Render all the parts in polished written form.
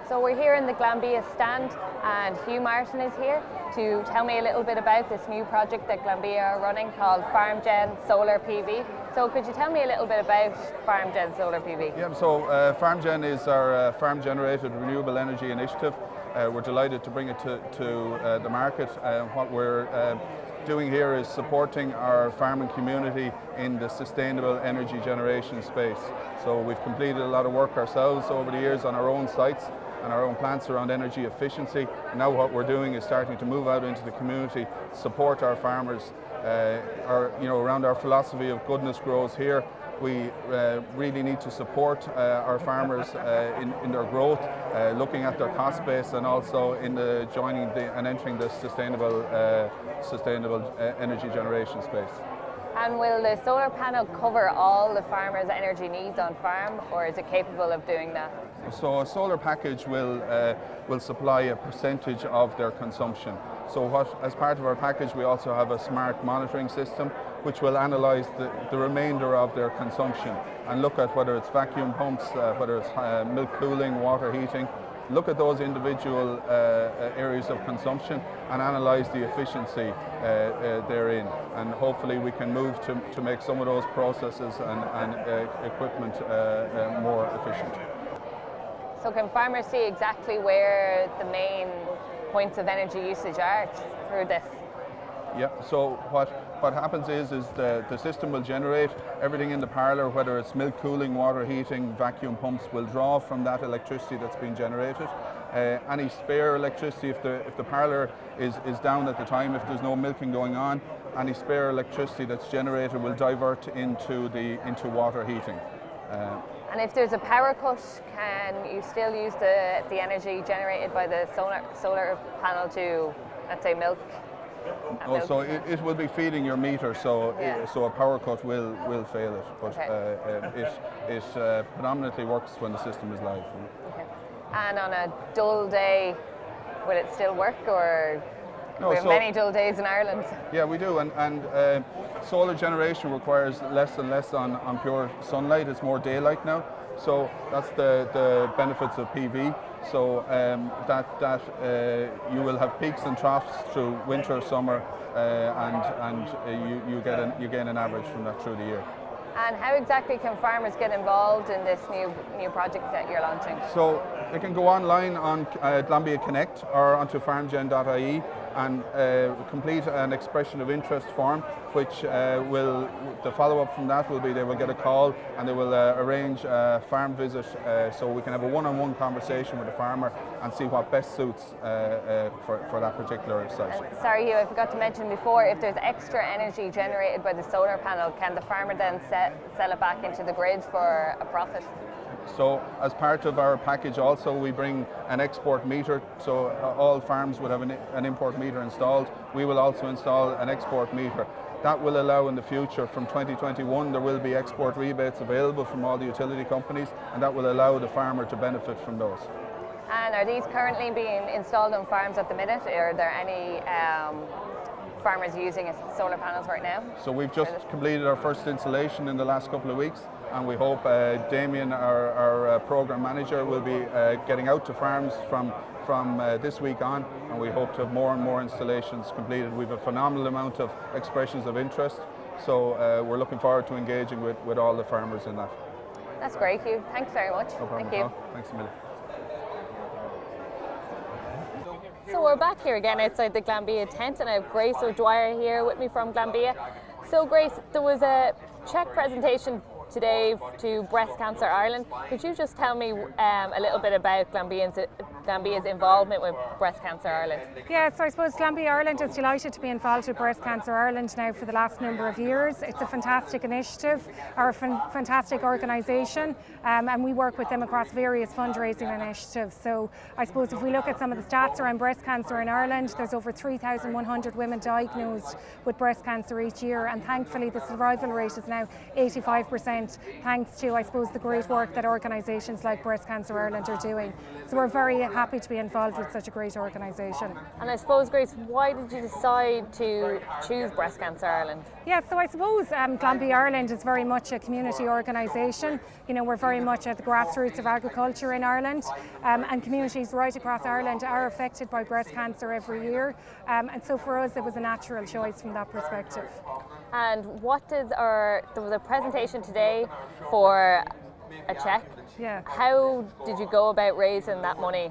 So we're here in the Glanbia stand and Hugh Martin is here to tell me a little bit about this new project that Glanbia are running called FarmGen Solar PV. So could you tell me a little bit about FarmGen Solar PV? Yeah, so FarmGen is our farm generated renewable energy initiative. We're delighted to bring it to the market. What we're doing here is supporting our farming community in the sustainable energy generation space. So we've completed a lot of work ourselves over the years on our own sites and our own plants around energy efficiency. Now what we're doing is starting to move out into the community, support our farmers around our philosophy of goodness grows here. We really need to support our farmers in their growth, looking at their cost base, and also in joining and entering the sustainable energy generation space. And will the solar panel cover all the farmers' energy needs on farm, or is it capable of doing that? So a solar package will supply a percentage of their consumption. So as part of our package, we also have a smart monitoring system which will analyse the remainder of their consumption and look at whether it's vacuum pumps, whether it's milk cooling, water heating. Look at those individual areas of consumption and analyse the efficiency therein, and hopefully we can move to make some of those processes and equipment more efficient. So can farmers see exactly where the main points of energy usage are through this? Yeah, so what happens is the system will generate everything in the parlour, whether it's milk cooling, water heating, vacuum pumps, will draw from that electricity that's been generated. Any spare electricity, if the parlour is down at the time, if there's no milking going on, any spare electricity that's generated will divert into water heating. And if there's a power cut, can you still use the energy generated by the solar panel to, let's say, milk? So it will be feeding your meter, so a power cut will fail it, but it predominantly works when the system is live. Okay. And on a dull day, will it still work, or we have many dull days in Ireland? Yeah, we do, and solar generation requires less and less on pure sunlight. It's more daylight now, so that's the benefits of PV. So you will have peaks and troughs through winter, summer, and you gain an average from that through the year. And how exactly can farmers get involved in this new project that you're launching? So they can go online on Glanbia Connect or onto farmgen.ie and complete an expression of interest form, which the follow-up from that will be they will get a call and they will arrange a farm visit, so we can have a one-on-one conversation with the farmer and see what best suits for that particular site. Sorry Hugh, I forgot to mention before, if there's extra energy generated by the solar panel, can the farmer then sell it back into the grid for a profit? So as part of our package also we bring an export meter, so all farms would have an import meter installed. We will also install an export meter. That will allow in the future, from 2021, there will be export rebates available from all the utility companies, and that will allow the farmer to benefit from those. And are these currently being installed on farms at the minute, or are there any farmers using solar panels right now? So we've just completed our first installation in the last couple of weeks, and we hope Damien, our program manager, will be getting out to farms from this week on, and we hope to have more and more installations completed. We have a phenomenal amount of expressions of interest, so we're looking forward to engaging with all the farmers in that. That's great, Hugh. Thanks very much. No problem. Thank you. Thanks a million. So we're back here again outside the Glanbia tent, and I have Grace O'Dwyer here with me from Glanbia. So Grace, there was a check presentation today to Breast Cancer Ireland. Could you just tell me a little bit about Glanbia's involvement with Breast Cancer Ireland? Yeah, so I suppose Glanbia Ireland is delighted to be involved with Breast Cancer Ireland now for the last number of years. It's a fantastic initiative, or a fantastic organisation, and we work with them across various fundraising initiatives. So I suppose if we look at some of the stats around breast cancer in Ireland, there's over 3,100 women diagnosed with breast cancer each year, and thankfully the survival rate is now 85%. Thanks to, I suppose, the great work that organisations like Breast Cancer Ireland are doing. So we're very happy to be involved with such a great organisation. And I suppose, Grace, why did you decide to choose Breast Cancer Ireland? Yeah, so I suppose Glanbia Ireland is very much a community organisation. You know, we're very much at the grassroots of agriculture in Ireland, and communities right across Ireland are affected by breast cancer every year. And so for us, it was a natural choice from that perspective. And there was a presentation today for a cheque. Yeah. How did you go about raising that money?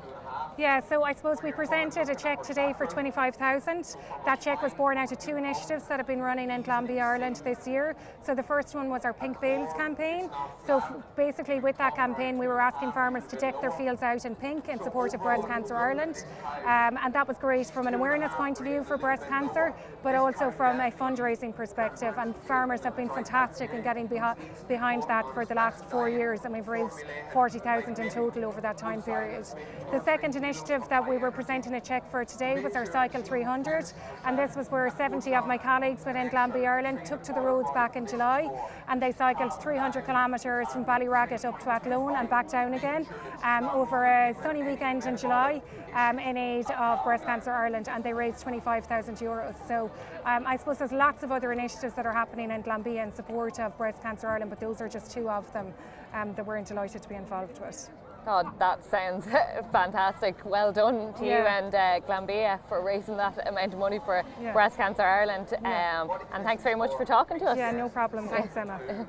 Yeah, so I suppose we presented a cheque today for 25,000. That cheque was born out of two initiatives that have been running in Glanbia, Ireland this year. So the first one was our Pink Bales campaign. So basically with that campaign we were asking farmers to deck their fields out in pink in support of Breast Cancer Ireland. And that was great from an awareness point of view for breast cancer, but also from a fundraising perspective. And farmers have been fantastic in getting behind that for the last 4 years, and we've raised 40,000 in total over that time period. The second initiative that we were presenting a cheque for today was our Cycle 300, and this was where 70 of my colleagues within Glanbia Ireland took to the roads back in July, and they cycled 300 kilometres from Ballyraggett up to Athlone and back down again over a sunny weekend in July in aid of Breast Cancer Ireland, and they raised €25,000. So I suppose there's lots of other initiatives that are happening in Glanbia in support of Breast Cancer Ireland, but those are just two of them that we're delighted to be involved with. Oh, that sounds fantastic. Well done to you and Glanbia for raising that amount of money for Breast Cancer Ireland. And thanks very much for talking to us. Yeah, no problem. Thanks, Emma.